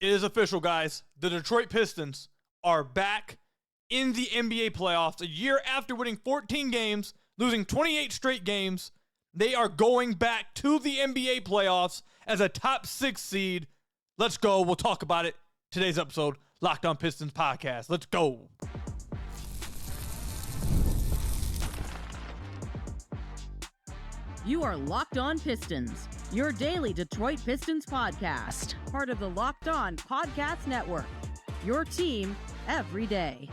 It is official, guys. The Detroit Pistons are back in the NBA playoffs. A year after winning 14 games, losing 28 straight games, they are going back to the NBA playoffs as a top 6 seed. Let's go. We'll talk about it. Today's episode, Locked On Pistons podcast. Let's go. You are Locked On Pistons, your daily Detroit Pistons podcast, part of the Locked On Podcast Network, your team every day.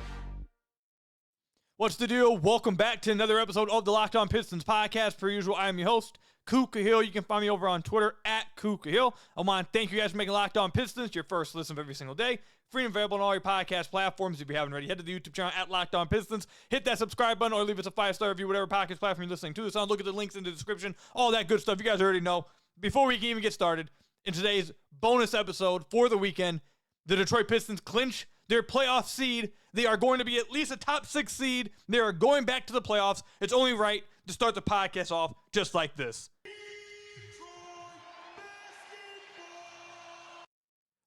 What's the deal? Welcome back to another episode of the Locked On Pistons podcast. Per usual, I am your host, Kuka Hill. You can find me over on Twitter at Kuka Hill. I want to thank you guys for making Locked On Pistons your first listen of every single day. Free and available on all your podcast platforms. If you haven't already, head to the YouTube channel at Locked On Pistons. Hit that subscribe button or leave us a 5-star review, whatever podcast platform you're listening to this on. Look at the links in the description. All that good stuff you guys already know. Before we can even get started, in today's bonus episode for the weekend, the Detroit Pistons clinch their playoff seed. They are going to be at least a top 6 seed. They are going back to the playoffs. It's only right to start the podcast off just like this.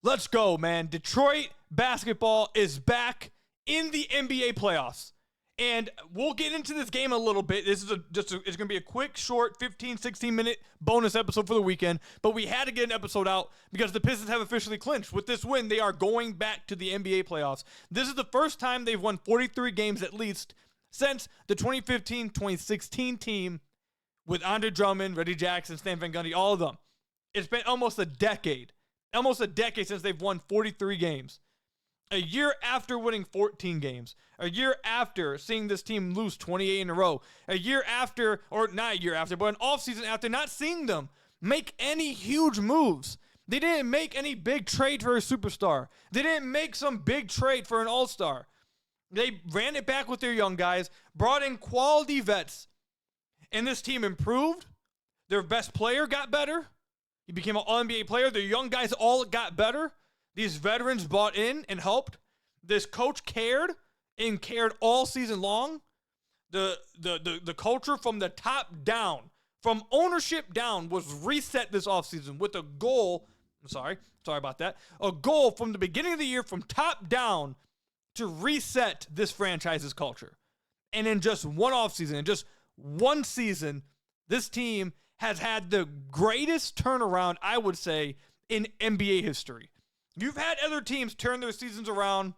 Let's go, man. Detroit basketball is back in the NBA playoffs. And we'll get into this game a little bit. This is it's going to be a quick, short, 15, 16-minute bonus episode for the weekend. But we had to get an episode out because the Pistons have officially clinched. With this win, they are going back to the NBA playoffs. This is the first time they've won 43 games at least since the 2015-2016 team with Andre Drummond, Reggie Jackson, Stan Van Gundy, all of them. It's been almost a decade since they've won 43 games. A year after winning 14 games, a year after seeing this team lose 28 in a row, a year after, or not a year after, but an offseason after not seeing them make any huge moves. They didn't make any big trade for a superstar. They didn't make some big trade for an all-star. They ran it back with their young guys, brought in quality vets, and this team improved. Their best player got better. He became an All-NBA player. Their young guys all got better. These veterans bought in and helped. This coach cared and cared all season long. The culture from the top down, from ownership down, was reset this offseason with a goal. Sorry about that. A goal from the beginning of the year from top down to reset this franchise's culture. And in just one offseason, in just one season, this team has had the greatest turnaround, I would say, in NBA history. You've had other teams turn their seasons around,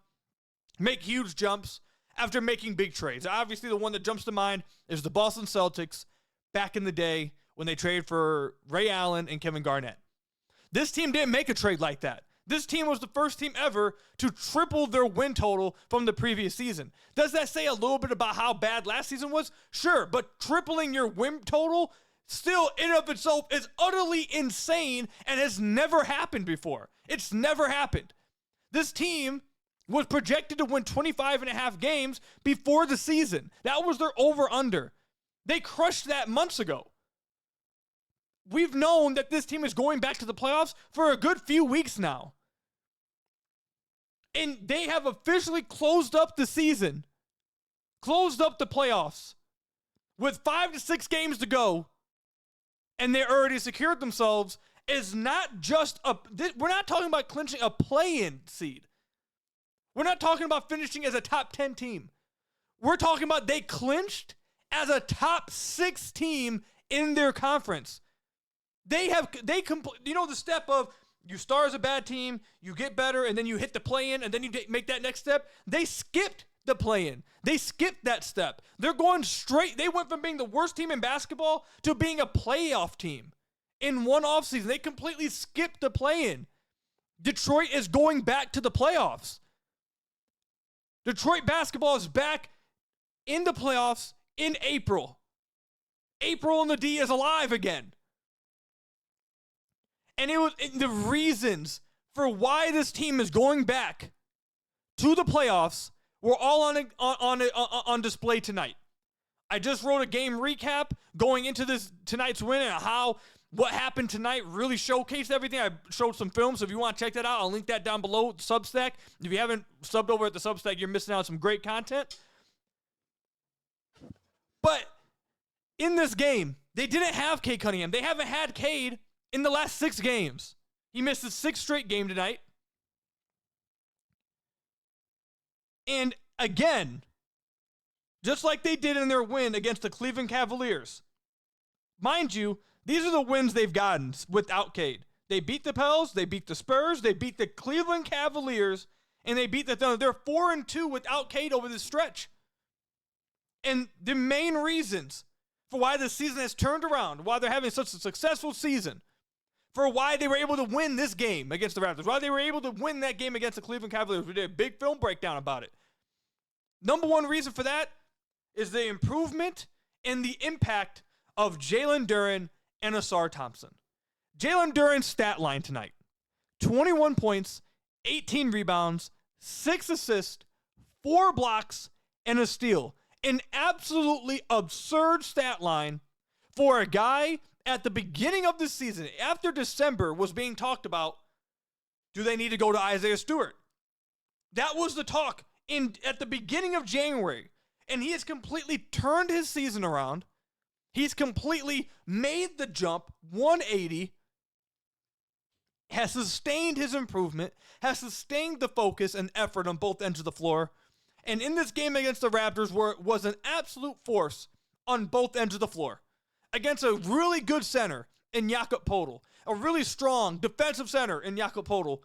make huge jumps after making big trades. Obviously, the one that jumps to mind is the Boston Celtics back in the day when they traded for Ray Allen and Kevin Garnett. This team didn't make a trade like that. This team was the first team ever to triple their win total from the previous season. Does that say a little bit about how bad last season was? Sure, but tripling your win total still in and of itself is utterly insane and has never happened before. It's never happened. This team was projected to win 25 and a half games before the season. That was their over-under. They crushed that months ago. We've known that this team is going back to the playoffs for a good few weeks now. And they have officially closed up the season, closed up the playoffs with 5 to 6 games to go. And they already secured themselves is not just we're not talking about clinching a play-in seed. We're not talking about finishing as a top 10 team. We're talking about they clinched as a top 6 team in their conference. The step of you start as a bad team, you get better, and then you hit the play-in, and then you make that next step. They skipped the play-in. They skipped that step. They're going straight. They went from being the worst team in basketball to being a playoff team in one offseason. They completely skipped the play-in. Detroit is going back to the playoffs. Detroit basketball is back in the playoffs in April. April and the D is alive again. And it was the reasons for why this team is going back to the playoffs were all on display tonight. I just wrote a game recap going into tonight's win and what happened tonight really showcased everything. I showed some films, so if you want to check that out, I'll link that down below, Substack. If you haven't subbed over at the Substack, you're missing out on some great content. But in this game, they didn't have Cade Cunningham. They haven't had Cade in the last 6 games. He missed his 6th straight game tonight. And again, just like they did in their win against the Cleveland Cavaliers, mind you, these are the wins they've gotten without Cade. They beat the Pels, they beat the Spurs, they beat the Cleveland Cavaliers, and they beat the Thunder. They're 4-2 without Cade over this stretch. And the main reasons for why the season has turned around, why they're having such a successful season, for why they were able to win this game against the Raptors, why they were able to win that game against the Cleveland Cavaliers. We did a big film breakdown about it. Number one reason for that is the improvement and the impact of Jalen Duren and Ausar Thompson. Jalen Duren's stat line tonight: 21 points, 18 rebounds, 6 assists, 4 blocks, and a steal. An absolutely absurd stat line for a guy at the beginning of the season, after December, was being talked about, do they need to go to Isaiah Stewart? That was the talk at the beginning of January. And he has completely turned his season around. He's completely made the jump 180, has sustained his improvement, has sustained the focus and effort on both ends of the floor. And in this game against the Raptors, where it was an absolute force on both ends of the floor, against a really good center in Jakob Poeltl, a really strong defensive center in Jakob Poeltl,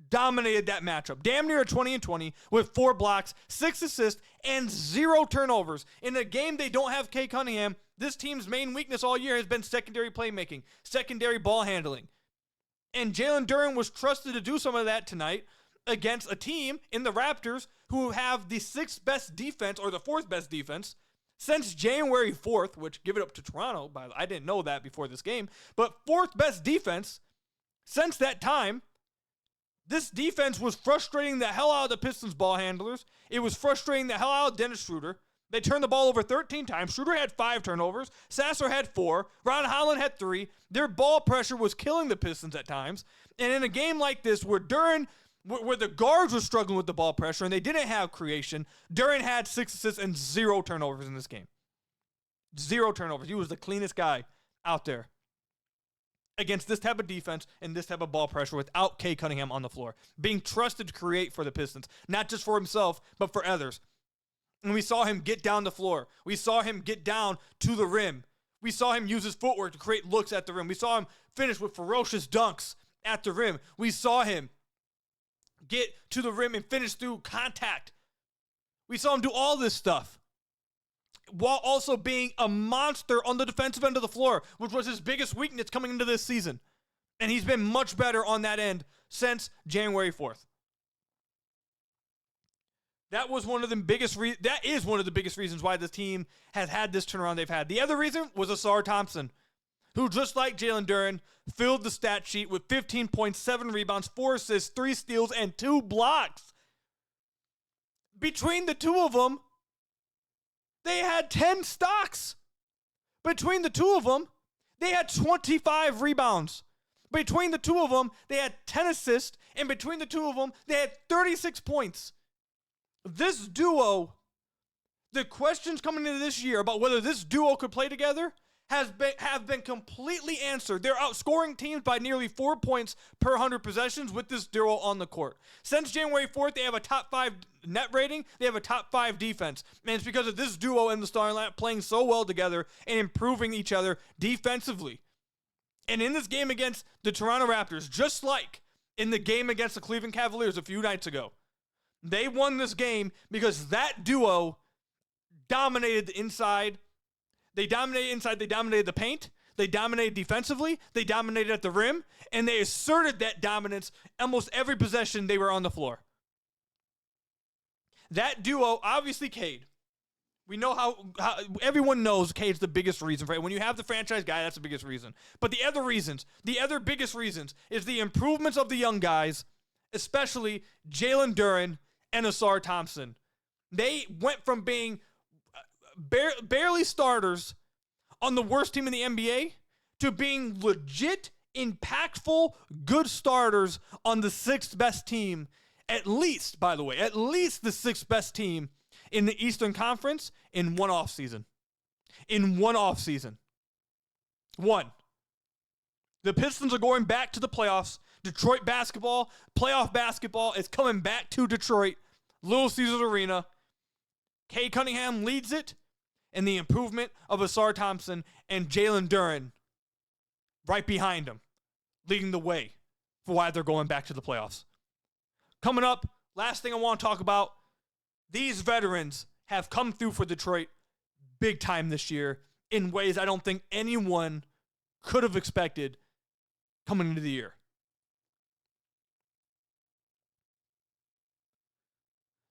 dominated that matchup. Damn near a 20-20 with 4 blocks, 6 assists, and 0 turnovers. In a game they don't have Cade Cunningham, this team's main weakness all year has been secondary playmaking, secondary ball handling. And Jalen Duren was trusted to do some of that tonight against a team in the Raptors who have the 6th best defense, or the 4th best defense, since January 4th, which, give it up to Toronto, I didn't know that before this game, but 4th best defense since that time. This defense was frustrating the hell out of the Pistons ball handlers. It was frustrating the hell out of Dennis Schroeder. They turned the ball over 13 times. Schroeder had 5 turnovers. Sasser had 4. Ron Holland had 3. Their ball pressure was killing the Pistons at times. And in a game like this where where the guards were struggling with the ball pressure and they didn't have creation, Duren had 6 assists and 0 turnovers in this game. 0 turnovers. He was the cleanest guy out there against this type of defense and this type of ball pressure without Cade Cunningham on the floor, being trusted to create for the Pistons, not just for himself, but for others. And we saw him get down the floor. We saw him get down to the rim. We saw him use his footwork to create looks at the rim. We saw him finish with ferocious dunks at the rim. We saw him get to the rim and finish through contact. We saw him do all this stuff while also being a monster on the defensive end of the floor, which was his biggest weakness coming into this season. And he's been much better on that end since January 4th. That is one of the biggest reasons why this team has had this turnaround they've had. The other reason was Ausar Thompson, who, just like Jalen Duren, filled the stat sheet with 15 points, 7 rebounds, 4 assists, 3 steals, and 2 blocks. Between the two of them, they had 10 stocks. Between the two of them, they had 25 rebounds. Between the two of them, they had 10 assists. And between the two of them, they had 36 points. This duo, the questions coming into this year about whether this duo could play together have been completely answered. They're outscoring teams by nearly 4 points per 100 possessions with this duo on the court. Since January 4th, they have a top 5 net rating. They have a top 5 defense. And it's because of this duo and the starting lineup playing so well together and improving each other defensively. And in this game against the Toronto Raptors, just like in the game against the Cleveland Cavaliers a few nights ago, they won this game because that duo dominated the inside. They dominated inside. They dominated the paint. They dominated defensively. They dominated at the rim. And they asserted that dominance almost every possession they were on the floor. That duo, obviously Cade. We know how everyone knows Cade's the biggest reason for it. When you have the franchise guy, that's the biggest reason. But the other biggest reasons is the improvements of the young guys, especially Jalen Duren and Ausar Thompson. They went from being barely starters on the worst team in the NBA to being legit, impactful, good starters on the 6th best team. At least the 6th best team in the Eastern Conference in one offseason. One. The Pistons are going back to the playoffs. Detroit playoff basketball is coming back to Detroit Little Caesars Arena. Cade Cunningham leads it, and the improvement of Ausar Thompson and Jalen Duren right behind him, leading the way for why they're going back to the playoffs. Coming up, last thing I want to talk about, these veterans have come through for Detroit big time this year in ways I don't think anyone could have expected coming into the year.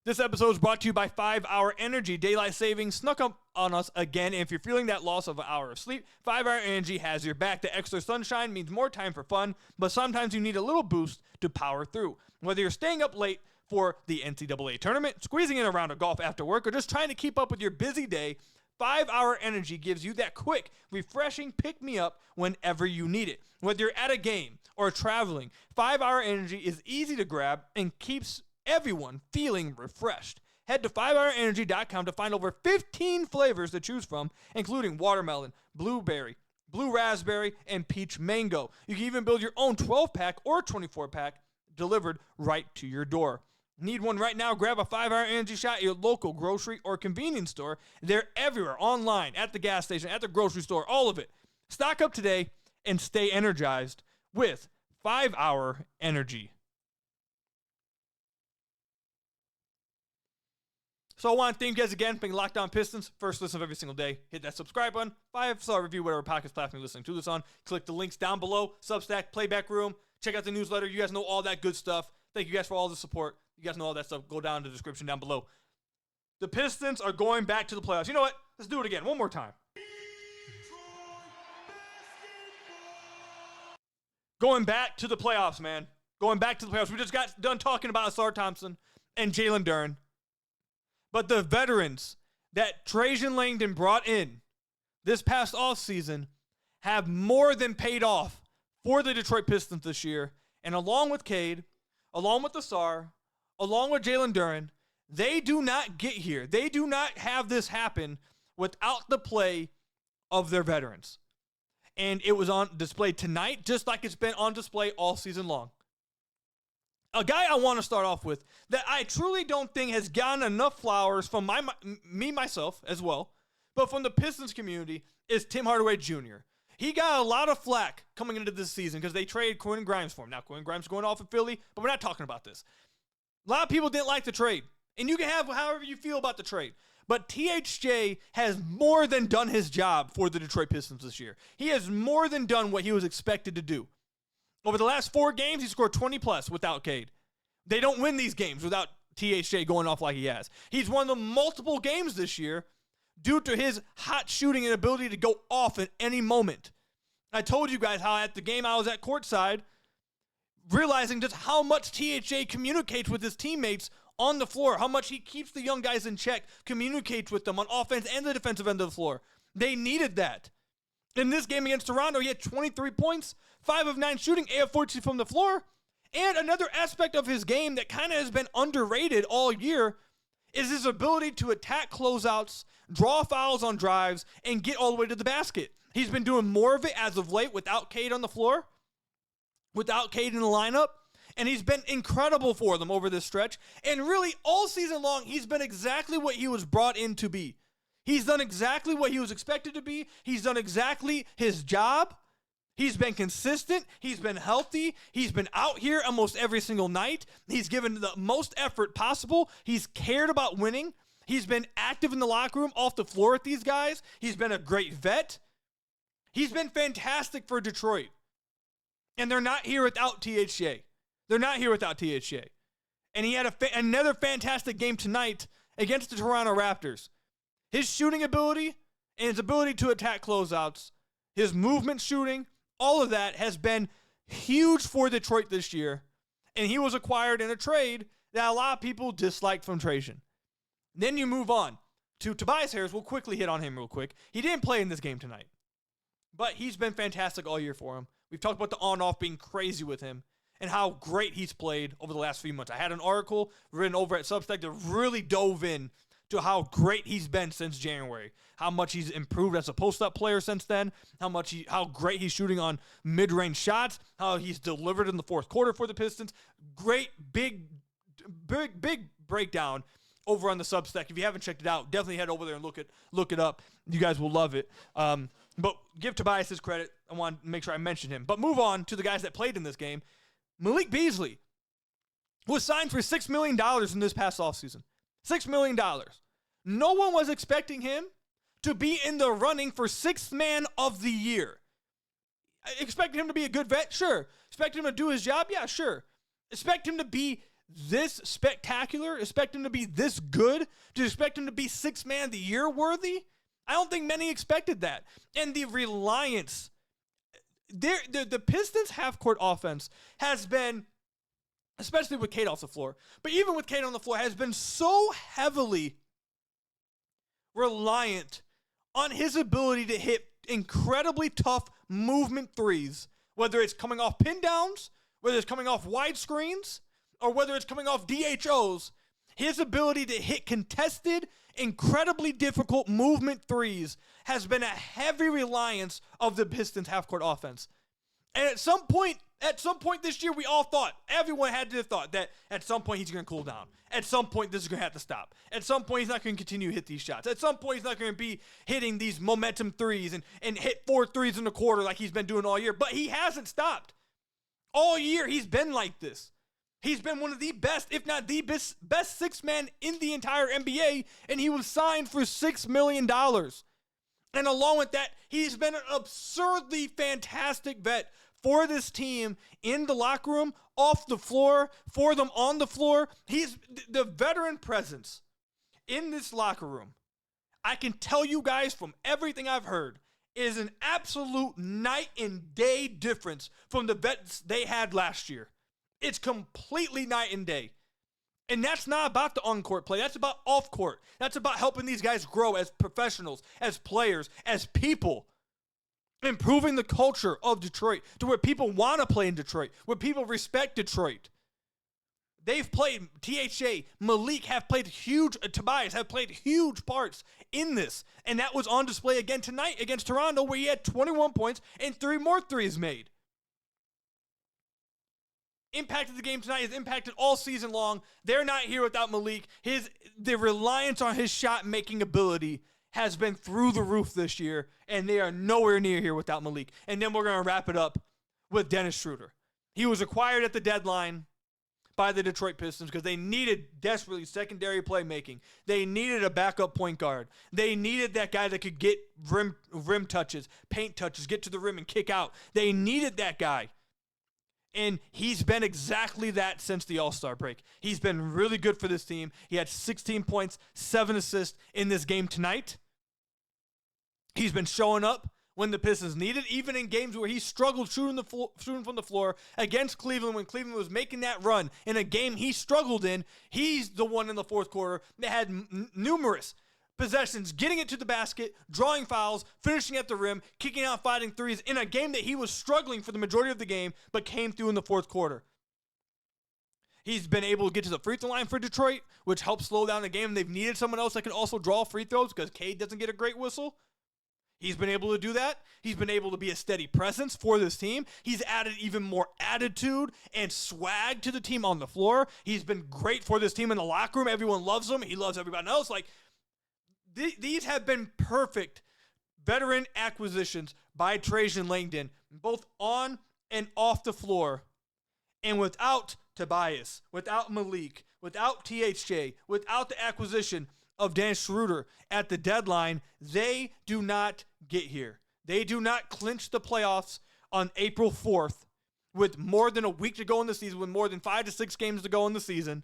This episode is brought to you by 5 Hour Energy. Daylight savings snuck up on us again. And if you're feeling that loss of an hour of sleep, 5 Hour Energy has your back. The extra sunshine means more time for fun, but sometimes you need a little boost to power through. Whether you're staying up late for the NCAA tournament, squeezing in a round of golf after work, or just trying to keep up with your busy day, 5 Hour Energy gives you that quick, refreshing pick-me-up whenever you need it. Whether you're at a game or traveling, 5 Hour Energy is easy to grab and keeps everyone feeling refreshed. Head to 5hourenergy.com to find over 15 flavors to choose from, including watermelon, blueberry, blue raspberry, and peach mango. You can even build your own 12-pack or 24-pack delivered right to your door. Need one right now? Grab a 5 Hour Energy shot at your local grocery or convenience store. They're everywhere, online, at the gas station, at the grocery store, all of it. Stock up today and stay energized with 5 Hour Energy. So I want to thank you guys again for being Locked On Pistons. First listen of every single day. Hit that subscribe button, 5-star review, whatever podcast platform you're listening to this on. Click the links down below. Substack, Playback Room. Check out the newsletter. You guys know all that good stuff. Thank you guys for all the support. You guys know all that stuff. Go down to the description down below. The Pistons are going back to the playoffs. You know what? Let's do it again. One more time. Going back to the playoffs, man. Going back to the playoffs. We just got done talking about Ausar Thompson and Jalen Duren. But the veterans that Trajan Langdon brought in this past offseason have more than paid off for the Detroit Pistons this year. And along with Cade, along with Ausar, along with Jalen Duren, they do not get here. They do not have this happen without the play of their veterans. And it was on display tonight, just like it's been on display all season long. A guy I want to start off with that I truly don't think has gotten enough flowers from myself as well, but from the Pistons community is Tim Hardaway Jr. He got a lot of flack coming into this season because they traded Quentin Grimes for him. Now, Quentin Grimes is going off in Philly, but we're not talking about this. A lot of people didn't like the trade, and you can have however you feel about the trade. But THJ has more than done his job for the Detroit Pistons this year. He has more than done what he was expected to do. Over the last 4 games, he scored 20-plus without Cade. They don't win these games without THJ going off like he has. He's won the multiple games this year due to his hot shooting and ability to go off at any moment. I told you guys how at the game I was at courtside, realizing just how much THJ communicates with his teammates on the floor, how much he keeps the young guys in check, communicates with them on offense and the defensive end of the floor. They needed that. In this game against Toronto, he had 23 points, 5 of 9 shooting, 8 of 14 from the floor. And another aspect of his game that kind of has been underrated all year is his ability to attack closeouts, draw fouls on drives, and get all the way to the basket. He's been doing more of it as of late without Cade on the floor, without Cade in the lineup, and he's been incredible for them over this stretch. And really, all season long, he's been exactly what he was brought in to be. He's done exactly what he was expected to be. He's done exactly his job. He's been consistent. He's been healthy. He's been out here almost every single night. He's given the most effort possible. He's cared about winning. He's been active in the locker room, off the floor with these guys. He's been a great vet. He's been fantastic for Detroit. And they're not here without THJ. They're not here without THJ. And he had another fantastic game tonight against the Toronto Raptors. His shooting ability and his ability to attack closeouts, his movement shooting, all of that has been huge for Detroit this year. And he was acquired in a trade that a lot of people disliked from Trajan. Then you move on to Tobias Harris. We'll quickly hit on him real quick. He didn't play in this game tonight, but he's been fantastic all year for him. We've talked about the on-off being crazy with him and how great he's played over the last few months. I had an article written over at Substack that really dove in to how great he's been since January, how much he's improved as a post-up player since then, how great he's shooting on mid-range shots, how he's delivered in the fourth quarter for the Pistons. Great, big breakdown over on the Substack. If you haven't checked it out, definitely head over there and look it up. You guys will love it. But give Tobias his credit. I want to make sure I mention him. But move on to the guys that played in this game. Malik Beasley was signed for $6 million in this past offseason. $6 million. No one was expecting him to be in the running for sixth man of the year. Expected him to be a good vet? Sure. Expected him to do his job? Yeah, sure. Expect him to be this spectacular? Expect him to be this good? To expect him to be sixth man of the year worthy? I don't think many expected that. And the reliance, the Pistons half-court offense has been, especially with Cade off the floor, but even with Cade on the floor, has been so heavily reliant on his ability to hit incredibly tough movement threes, whether it's coming off pin downs, whether it's coming off wide screens, or whether it's coming off DHOs. His ability to hit contested, incredibly difficult movement threes has been a heavy reliance of the Pistons half-court offense. And at some point this year, we all thought, everyone had to have thought that at some point he's going to cool down. At some point, this is going to have to stop. At some point, he's not going to continue to hit these shots. At some point, he's not going to be hitting these momentum threes and hit 4 threes in a quarter like he's been doing all year. But he hasn't stopped. All year, he's been like this. He's been one of the best, if not the best sixth man in the entire NBA, and he was signed for $6 million. And along with that, he's been an absurdly fantastic vet for this team in the locker room, off the floor, for them on the floor. He's the veteran presence in this locker room. I can tell you guys from everything I've heard is an absolute night and day difference from the vets they had last year. It's completely night and day. And that's not about the on-court play. That's about off-court. That's about helping these guys grow as professionals, as players, as people. Improving the culture of Detroit to where people want to play in Detroit, where people respect Detroit. They've played, THA, Malik have played huge, Tobias have played huge parts in this. And that was on display again tonight against Toronto, where he had 21 points and 3 more threes made. Impacted the game tonight, has impacted all season long. They're not here without Malik. The reliance on his shot-making ability has been through the roof this year, and they are nowhere near here without Malik. And then we're going to wrap it up with Dennis Schroeder. He was acquired at the deadline by the Detroit Pistons because they needed desperately secondary playmaking. They needed a backup point guard. They needed that guy that could get rim touches, paint touches, get to the rim and kick out. They needed that guy. And he's been exactly that since the All-Star break. He's been really good for this team. He had 16 points, 7 assists in this game tonight. He's been showing up when the Pistons needed, even in games where he struggled shooting from the floor against Cleveland when Cleveland was making that run. In a game he struggled in, he's the one in the fourth quarter that had numerous possessions, getting it to the basket, drawing fouls, finishing at the rim, kicking out, fighting threes in a game that he was struggling for the majority of the game, but came through in the fourth quarter. He's been able to get to the free throw line for Detroit, which helps slow down the game. They've needed someone else that can also draw free throws because Cade doesn't get a great whistle. He's been able to do that. He's been able to be a steady presence for this team. He's added even more attitude and swag to the team on the floor. He's been great for this team in the locker room. Everyone loves him. He loves everybody else. These have been perfect veteran acquisitions by Trajan Langdon, both on and off the floor. And without Tobias, without Malik, without THJ, without the acquisition of Dennis Schroeder at the deadline, they do not get here. They do not clinch the playoffs on April 4th with more than a week to go in the season, with more than 5 to 6 games to go in the season.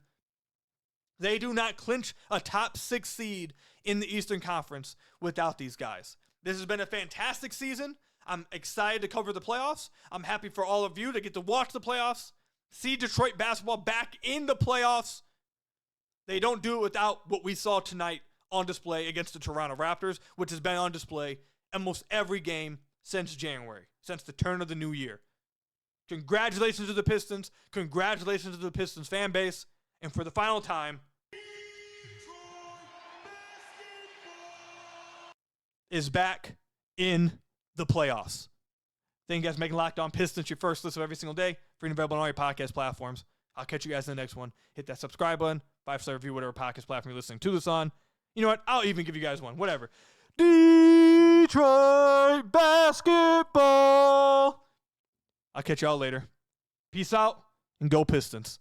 They do not clinch a top 6 seed in the Eastern Conference without these guys. This has been a fantastic season. I'm excited to cover the playoffs. I'm happy for all of you to get to watch the playoffs, see Detroit basketball back in the playoffs. They don't do it without what we saw tonight on display against the Toronto Raptors, which has been on display almost every game since January, since the turn of the new year. Congratulations to the Pistons. Congratulations to the Pistons fan base. And for the final time, is back in the playoffs. Thank you guys for making Locked On Pistons your first listen every single day. Free and available on all your podcast platforms. I'll catch you guys in the next one. Hit that subscribe button. 5-star review, whatever podcast platform you're listening to this on. You know what? I'll even give you guys one. Whatever. Detroit basketball. I'll catch y'all later. Peace out and go Pistons.